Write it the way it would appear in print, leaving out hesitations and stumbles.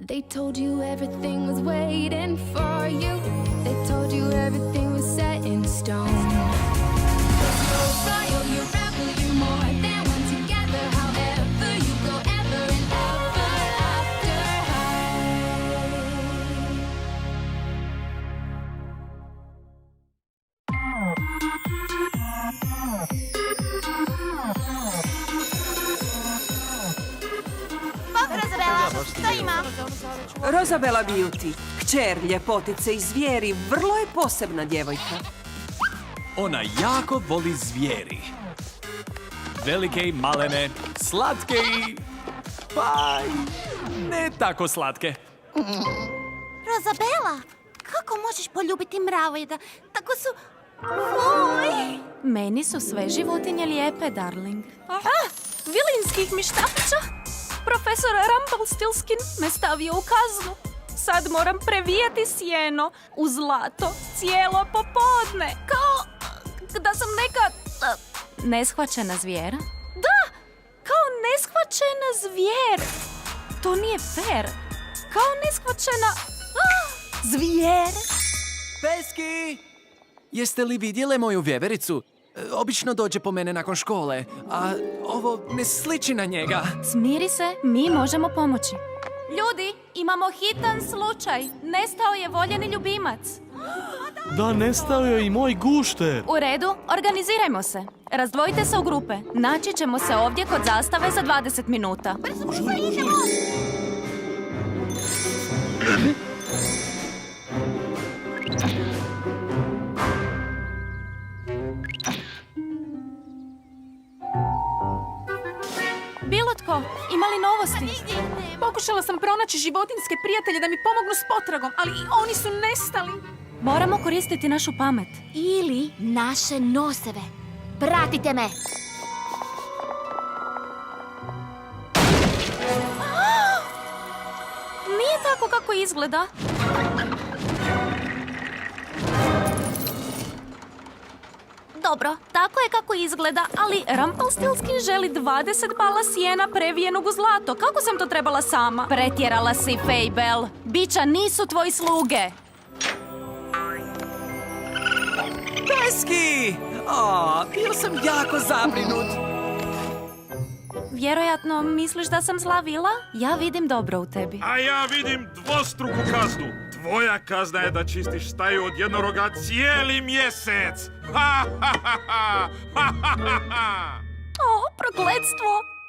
They told you everything was waiting for you. They told you everything was set in stone. You're royal, you rebel, you're more than one together. However you go, ever and ever after high. Bog, Rozabela, što ima? Rozabela Beauty, kćer ljepotice i zvijeri, vrlo je posebna djevojka. Ona jako voli zvijeri. Velike i malene, slatke i... pa... ne tako slatke. Rozabela, kako možeš poljubiti mravojeda? Tako su... Fuj! Meni su sve životinje lijepe, darling. Vilinskih mištapića! Profesor Rumpelstiltskin me stavio u kaznu. Sad moram previjati sjeno u zlato cijelo popodne. Kao da sam neka... neshvaćena zvijera? Da! Kao neshvaćena zvijer! To nije fair. Kao neshvaćena... zvijer! Peski! Jeste li vidjele moju vjevericu? Obično dođe po mene nakon škole, a ovo ne sliči na njega. Smiri se, mi možemo pomoći. Ljudi, imamo hitan slučaj. Nestao je voljeni ljubimac. Da, nestao je i moj gušter. U redu, organizirajmo se. Razdvojite se u grupe. Naći ćemo se ovdje kod zastave za 20 minuta. Bilo tko, ima li novosti? Pokušala sam pronaći životinjske prijatelje da mi pomognu s potragom, ali i oni su nestali. Moramo koristiti našu pamet. Ili naše noseve. Pratite me! Nije tako kako izgleda. Dobro, tako je kako izgleda, ali Rumpelstiltskin želi 20 bala sjena previjenog u zlato. Kako sam to trebala sama? Pretjerala si, Fable. Bića nisu tvoji sluge. Peski! Bio sam jako zabrinut. Vjerojatno misliš da sam zla vila? Ja vidim dobro u tebi. A ja vidim dvostruku kaznu. Tvoja kazna je da čistiš staju od jednoroga cijeli mjesec. Ha, ha, ha, ha. Ha, ha, ha, ha. O, prokletstvo!